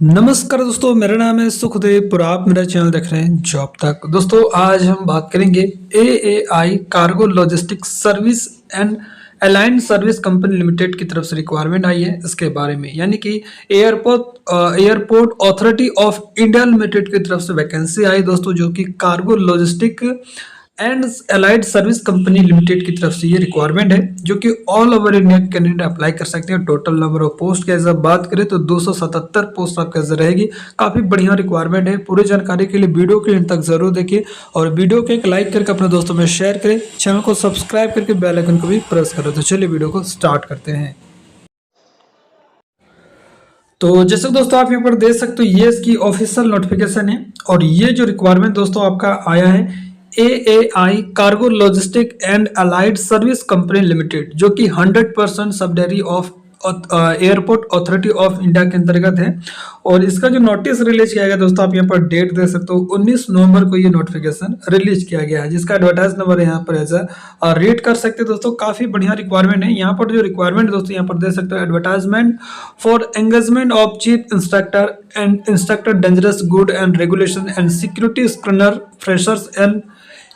नमस्कार दोस्तों, मेरा नाम है सुखदेव और आप मेरा चैनल देख रहे हैं जॉब तक। दोस्तों आज हम बात करेंगे AAI cargo logistics service and aligned service company limited की तरफ से रिक्वायरमेंट आई है इसके बारे में, यानी कि airport authority of India limited की तरफ से वैकेंसी आई दोस्तों, जो कि cargo logistic and allied service company limited की तरफ से ये रिक्वायरमेंट है, जो कि ऑल ओवर इंडिया के कैंडिडेट अप्लाई कर सकते हैं। टोटल नंबर ऑफ पोस्ट की अगर बात करें तो 277 पोस्ट आपके रहेगी। काफी बढ़िया रिक्वायरमेंट है। पूरी जानकारी के लिए वीडियो के एंड तक जरूर देखिए और वीडियो को एक लाइक करके अपने दोस्तों में शेयर करें। चैनल को सब्सक्राइब करके बेल आइकन को भी प्रेस करें। तो चलिए वीडियो को स्टार्ट करते हैं। तो जैसे दोस्तों आप यहाँ पर देख सकते हो, ये इसकी ऑफिशियल नोटिफिकेशन है और ये जो रिक्वायरमेंट दोस्तों आपका आया है AAI cargo logistic and allied service company limited, जो कि 100% subsidiary of airport authority of India के अंतर्गत है। और इसका जो नोटिस रिलीज किया गया दोस्तों, आप यहाँ पर डेट देख सकते हो, 19 नवंबर को ये नोटिफिकेशन रिलीज किया गया है, जिसका एडवर्टाइज नंबर यहाँ पर ऐसा रीड कर सकते हैं दोस्तों। काफी बढ़िया रिक्वायरमेंट है। यहाँ पर जो रिक्वायरमेंट दोस्तों यहाँ पर देख सकते हो, advertisement for engagement of chief instructor and instructor dangerous good and regulation and security screener freshers and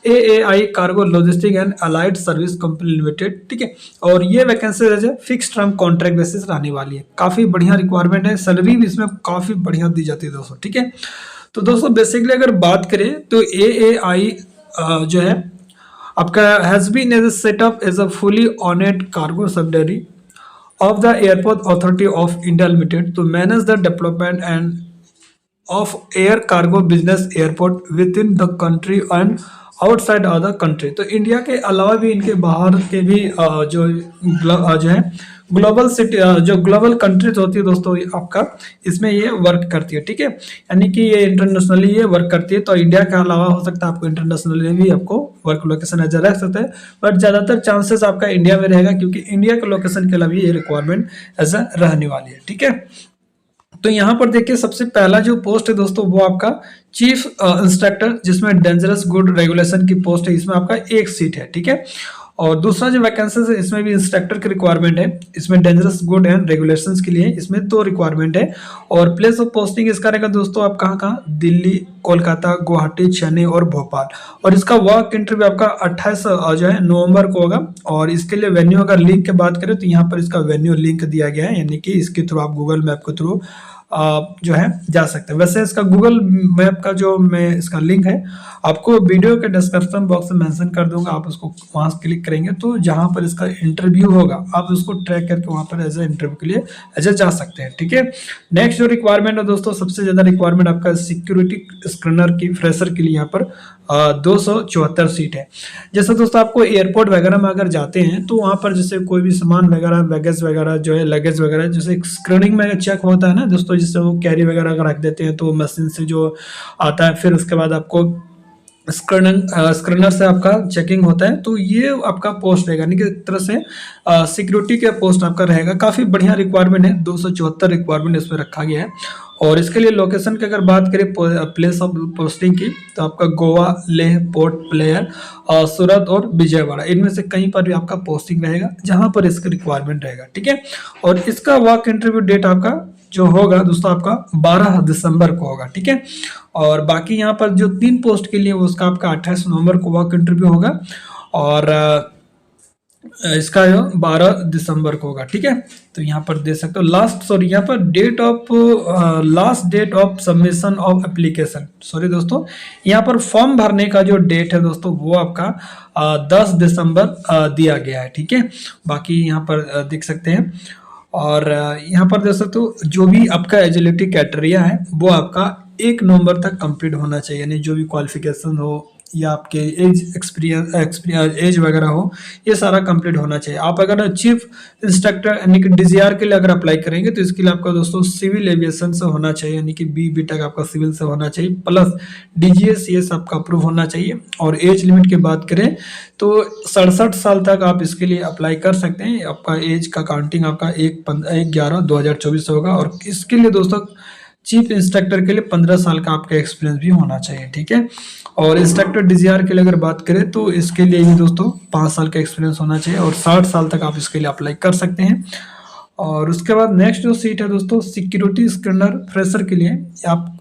AAI cargo logistic and allied service company limited, ठीक है। और ये वैकेंसी है फिक्स टर्म कॉन्ट्रैक्ट बेसिस रहने वाली है। काफी बढ़िया रिक्वायरमेंट है। सैलरी भी इसमें काफी बढ़िया दी जाती है दोस्तों, ठीक है। तो दोस्तों बेसिकली अगर बात करें तो एएआई जो है आपका has been as setup as a fully owned cargo subsidiary of the airport authority of India limited to manage the development and of air cargo business airport within the country and outside other country. तो India के अलावा भी इनके बाहर के भी जो है ग्लोबल सिटी जो ग्लोबल कंट्रीज होती है दोस्तों आपका, इसमें ये वर्क करती है, ठीक है। यानी कि ये इंटरनेशनली ये वर्क करती है। तो इंडिया के अलावा हो सकता है आपको इंटरनेशनली भी आपको वर्क लोकेशन ऐसा रख सकते हैं, बट ज़्यादातर चांसेस आपका इंडिया में रहेगा, क्योंकि इंडिया के लोकेशन के अलावा ये रिक्वायरमेंट ऐसा रहने वाली है, ठीक है। तो यहाँ पर देखिए सबसे पहला जो पोस्ट है दोस्तों वो आपका चीफ इंस्ट्रक्टर, जिसमें डेंजरस गुड रेगुलेशन की पोस्ट है, इसमें आपका एक सीट है, ठीक है। और दूसरा जो वैकेंसी है इसमें भी इंस्ट्रक्टर की रिक्वायरमेंट है। इसमें डेंजरस गुड एंड रेगुलेशंस के लिए इसमें 2 रिक्वायरमेंट है। और प्लेस ऑफ पोस्टिंग इसका रहेगा दोस्तों आप कहाँ, दिल्ली, कोलकाता, गुवाहाटी, चेन्नई और भोपाल। और इसका वर्क इंटरव्यू आपका 28 जो है नवंबर को होगा। और इसके लिए वेन्यू अगर लिंक की बात करें तो यहाँ पर इसका वेन्यू लिंक दिया गया है, यानी कि इसके थ्रू आप गूगल मैप के थ्रू जो है जा सकते हैं। वैसे इसका गूगल मैप का जो मैं इसका लिंक है आपको वीडियो के डिस्क्रिप्शन बॉक्स में मेंशन कर दूंगा। आप उसको वहां क्लिक करेंगे तो जहां पर इसका इंटरव्यू होगा आप उसको ट्रैक करके वहां पर एज ए इंटरव्यू के लिए ऐसे जा सकते हैं, ठीक है। नेक्स्ट जो रिक्वायरमेंट है दोस्तों, सबसे ज्यादा रिक्वायरमेंट आपका सिक्योरिटी स्क्रैनर की फ्रेशर के लिए यहाँ पर 274 सीट है। जैसे दोस्तों आपको एयरपोर्ट वगैरह में अगर जाते हैं तो वहां पर जैसे कोई भी सामान वगैरह बैगेज वगैरह जो है लगेज वगैरह जैसे स्क्रीनिंग में चेक होता है ना दोस्तों, जिससे वो कैरी वगैरह अगर रख देते हैं तो मशीन से जो आता है, फिर उसके बाद आपको स्क्रैनर से आपका चेकिंग होता है। तो ये आपका पोस्ट रहेगा, यानी कि एक तरह से सिक्योरिटी का पोस्ट आपका रहेगा। काफी बढ़िया रिक्वायरमेंट है। 274 रिक्वायरमेंट इसमें रखा गया है। और इसके लिए लोकेशन की अगर बात करें प्लेस ऑफ पोस्टिंग की, तो आपका गोवा, लेह, पोर्ट ब्लेयर, सूरत और विजयवाड़ा, इनमें से कहीं पर भी आपका पोस्टिंग रहेगा जहां पर इसका रिक्वायरमेंट रहेगा, ठीक है। और इसका वर्क इंटरव्यू डेट आपका जो होगा दोस्तों आपका 12 दिसंबर को होगा, ठीक है। और बाकी यहाँ पर जो 3 पोस्ट के लिए उसका आपका 28 नवंबर को वर्क इंटरव्यू होगा और इसका जो 12 दिसंबर को होगा, ठीक है। तो यहाँ पर देख सकते हो यहाँ पर last date of submission of application, दोस्तों यहाँ पर फॉर्म भरने का जो डेट है दोस्तों वो आपका 10 दिसंबर दिया गया है, ठीक है। बाकी यहाँ पर देख सकते हैं। और यहाँ पर देख सकते हो जो भी आपका एजिलिटी क्राइटेरिया है वो आपका 1 नवंबर तक कंप्लीट होना चाहिए, यानी जो भी क्वालिफिकेशन हो या आपके एज एक्सपीरियंस एज वगैरह हो, ये सारा कंप्लीट होना चाहिए। आप अगर चीफ इंस्ट्रक्टर यानी कि डीजीआर के लिए अगर अप्लाई करेंगे तो इसके लिए आपका दोस्तों सिविल एविएशन से होना चाहिए, यानी कि बी टेक आपका सिविल से होना चाहिए, प्लस डीजीएस आपका अप्रूव होना चाहिए। और एज लिमिट की बात करें तो 67 साल तक आप इसके लिए अप्लाई कर सकते हैं। आपका एज का काउंटिंग आपका 1/11/2024 होगा। और इसके लिए दोस्तों चीफ इंस्ट्रक्टर के लिए 15 साल का आपका एक्सपीरियंस भी होना चाहिए, ठीक है। और इंस्ट्रक्टर डीजीआर के लिए अगर बात करें तो इसके लिए भी दोस्तों 5 साल का एक्सपीरियंस होना चाहिए और 60 साल तक आप इसके लिए अप्लाई कर सकते हैं। और उसके बाद नेक्स्ट जो सीट है दोस्तों, सिक्योरिटी स्कैनर फ्रेशर के लिए। आप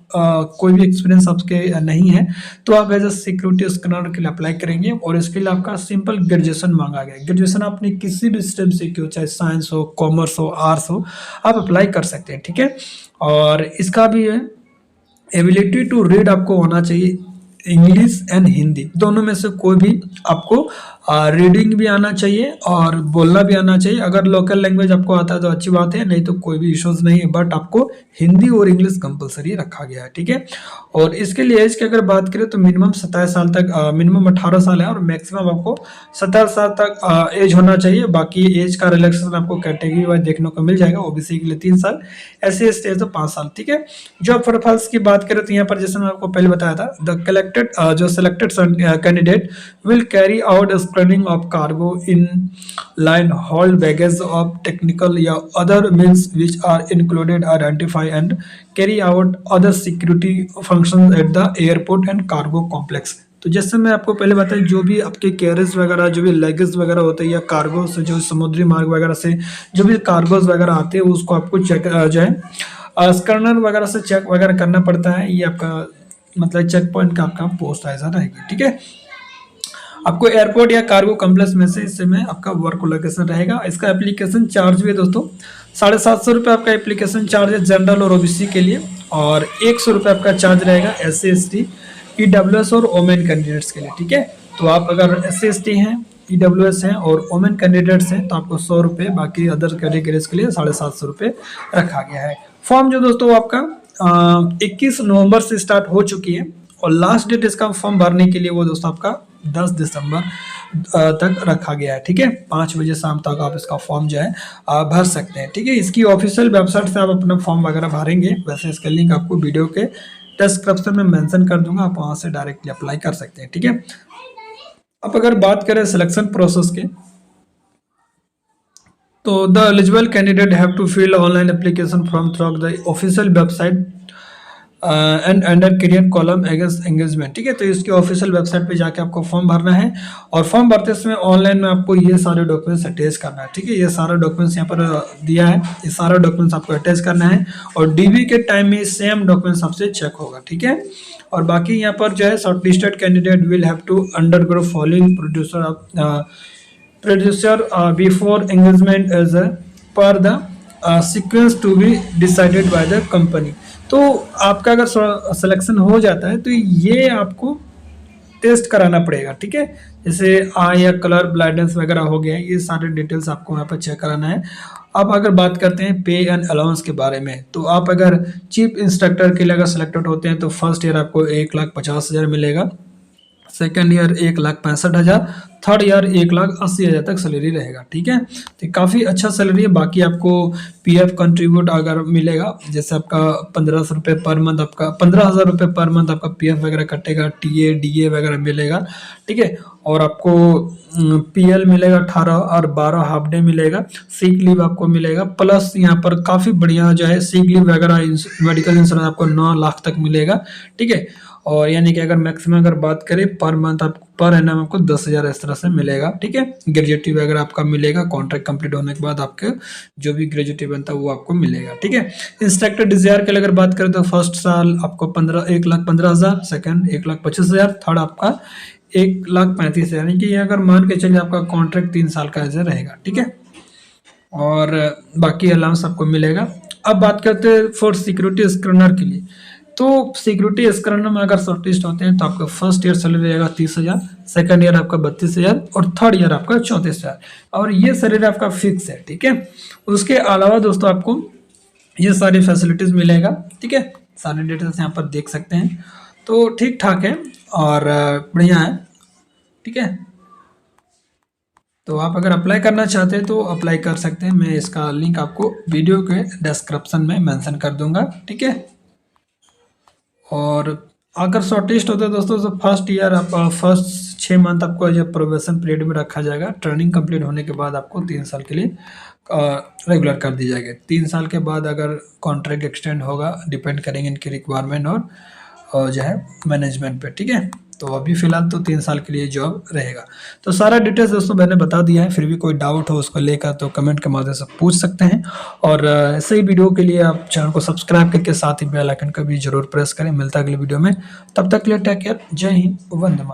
कोई भी एक्सपीरियंस आपके नहीं है तो आप एज ए सिक्योरिटी स्कैनर के लिए अप्लाई करेंगे, और इसके लिए आपका सिंपल ग्रेजुएशन मांगा गया है। ग्रेजुएशन आपने किसी भी स्ट्रीम से की हो, चाहे साइंस हो, कॉमर्स हो, आर्ट्स हो, आप अप्लाई कर सकते हैं, ठीक है। और इसका भी है एबिलिटी टू रीड आपको होना चाहिए, इंग्लिश एंड हिंदी दोनों में से कोई भी आपको रीडिंग भी आना चाहिए और बोलना भी आना चाहिए। अगर लोकल लैंग्वेज आपको आता है तो अच्छी बात है, नहीं तो कोई भी इश्यूज नहीं है, बट आपको हिंदी और इंग्लिश कंपलसरी रखा गया है, ठीक है। और इसके लिए एज की अगर बात करें तो मिनिमम 27 साल तक, मिनिमम 18 साल है और मैक्सिमम आपको 17 साल तक एज होना चाहिए। बाकी एज का रिलैक्सेशन आपको कैटेगरी वाइज देखने को मिल जाएगा। ओबीसी के लिए 3 साल, SC/ST है तो 5 साल, ठीक है। जॉब प्रोफाइल्स की बात करें तो यहाँ पर जैसे मैं आपको पहले बताया था, द कलेक्टेड जो selected candidate will carry out screening of cargo in line, hold baggage of technical या other means which are included, identify and carry out other security function at the airport and cargo complex. तो जैसे मैं आपको पहले बताया, जो भी आपके कैरेज वगैरह, जो भी लगेज वगैरह होते हैं या कार्गो से, जो समुद्री मार्ग वगैरह से जो भी कार्गोज वगैरह आते हैं, उसको आपको चेक जो है स्कैनर वगैरह से चेक वगैरह करना पड़ता है। ये आपका मतलब चेक पॉइंट का आपका पोस्ट ऐसा रहेगी, ठीक है। आपको एयरपोर्ट या कार्गो कॉम्प्लेक्स में से इससे में आपका वर्क लोकेशन रहेगा। इसका एप्लीकेशन चार्ज भी है दोस्तों 750 रुपये आपका एप्लीकेशन चार्ज है जनरल और ओबीसी के लिए, और 100 रुपये आपका चार्ज रहेगा SC/ST, EWS और ओमेन कैंडिडेट्स के लिए, ठीक है। तो आप अगर SC/ST हैं, EWS हैं और ओमेन कैंडिडेट्स हैं तो आपको 100 रुपये, बाकी अदर कैटेगरीज के लिए 750 रुपये रखा गया है। फॉर्म जो दोस्तों आपका 21 नवंबर से स्टार्ट हो चुकी है, और लास्ट डेट इसका फॉर्म भरने के लिए वो दोस्तों आपका 10 दिसंबर तक रखा गया है, ठीक है। 5 बजे शाम तक आप इसका फॉर्म जो है भर सकते हैं, ठीक है। इसकी ऑफिशियल वेबसाइट से आप अपना फॉर्म वगैरह भरेंगे, वैसे इसका लिंक आपको वीडियो के डिस्क्रिप्शन में मेंशन कर दूंगा, आप वहां से डायरेक्टली अप्लाई कर सकते हैं, ठीक है। अब अगर बात करें सिलेक्शन प्रोसेस के, तो the eligible candidate have to fill online application form through the official website and under career column against engagement, ठीक है। तो इसकी ऑफिशियल वेबसाइट पे जाके आपको फॉर्म भरना है, और फॉर्म भरते समय ऑनलाइन में आपको ये सारे डॉक्यूमेंट्स अटैच करना है, ठीक है। ये सारा डॉक्यूमेंट्स यहाँ पर दिया है, ये सारा डॉक्यूमेंट्स आपको अटैच करना है, और DV के टाइम में सेम डॉक्यूमेंट्स आपसे चेक होगा, ठीक है। और बाकी यहाँ पर जो है shortlisted candidate will have to undergo following producer before engagement as per the sequence to be decided by the company. तो आपका अगर सिलेक्शन हो जाता है तो ये आपको टेस्ट कराना पड़ेगा, ठीक है। जैसे आई या कलर ब्लाइंडनेस वगैरह हो गया, ये सारे डिटेल्स आपको यहाँ पर चेक कराना है। अब अगर बात करते हैं पे एंड अलाउंस के बारे में, तो आप अगर चीफ इंस्ट्रक्टर के लिए अगर सिलेक्टेड होते हैं तो फर्स्ट ईयर आपको 1,50,000 मिलेगा, सेकेंड ईयर 1,65,000, थर्ड ईयर 1,80,000 तक सैलरी रहेगा, ठीक है। तो काफ़ी अच्छा सैलरी है। बाकी आपको PF कंट्रीब्यूट अगर मिलेगा, जैसे आपका 1500 रुपये पर मंथ, आपका 15,000 रुपये पर मंथ आपका PF वगैरह कटेगा, TA DA वगैरह मिलेगा, ठीक है। और आपको PL मिलेगा 18 और 12 हाफ डे मिलेगा, सिक लीव आपको मिलेगा, प्लस यहाँ पर काफ़ी बढ़िया जो है सिक लीव वगैरह, मेडिकल इंश्योरेंस आपको 9 लाख तक मिलेगा, ठीक है। और यानी कि अगर मैक्सिमम अगर बात करें पर मंथ आपको पर एनम आपको 10,000 इस तरह से मिलेगा, ठीक है। ग्रेजुएटी वगैरह आपका मिलेगा, कॉन्ट्रैक्ट कंप्लीट होने के बाद आपके जो भी ग्रेजुएटी बनता है वो आपको मिलेगा, ठीक है। इंस्ट्रक्टर डिजायर के लिए अगर बात करें तो फर्स्ट साल आपको 1,15,000, सेकंड 1,25,000, थर्ड आपका 1,35,000, यानी कि अगर मान के चलिए आपका कॉन्ट्रैक्ट 3 साल का ऐसे रहेगा, ठीक है। और बाकी अलाउंस आपको मिलेगा। अब बात करते हैं फॉर सिक्योरिटी स्क्रैनर के लिए, तो सिक्योरिटी स्क्रैनर में अगर शॉर्टलिस्ट होते हैं तो आपका फर्स्ट ईयर सैलरी रहेगा 30,000, सेकंड ईयर आपका 32,000 और थर्ड ईयर आपका 34,000, और ये सैलरी आपका फिक्स है, ठीक है। उसके अलावा दोस्तों आपको ये सारी फैसिलिटीज मिलेगा, ठीक है। सारे डिटेल्स यहाँ पर देख सकते हैं, तो ठीक ठाक है और बढ़िया है, ठीक है। तो आप अगर अप्लाई करना चाहते हैं तो अप्लाई कर सकते हैं, मैं इसका लिंक आपको वीडियो के डिस्क्रिप्शन में मेंशन कर दूंगा, ठीक है। और अगर शॉर्टलिस्ट होता है दोस्तों तो फर्स्ट ईयर आप फर्स्ट 6 मंथ आपको जब प्रोबेशन पीरियड में रखा जाएगा, ट्रेनिंग कंप्लीट होने के बाद आपको 3 साल के लिए रेगुलर कर दी जाएगी। 3 साल के बाद अगर कॉन्ट्रैक्ट एक्सटेंड होगा, डिपेंड करेंगे इनकी रिक्वायरमेंट और जो है मैनेजमेंट पे, ठीक है। तो अभी फ़िलहाल तो 3 साल के लिए जॉब रहेगा। तो सारा डिटेल्स दोस्तों मैंने बता दिया है, फिर भी कोई डाउट हो उसको लेकर तो कमेंट के माध्यम से पूछ सकते हैं। और ऐसे ही वीडियो के लिए आप चैनल को सब्सक्राइब करके साथ ही बेल आइकन का भी ज़रूर प्रेस करें। मिलता है अगले वीडियो में, तब तक के लिए टेक केयर, जय हिंद, वंदे मातरम।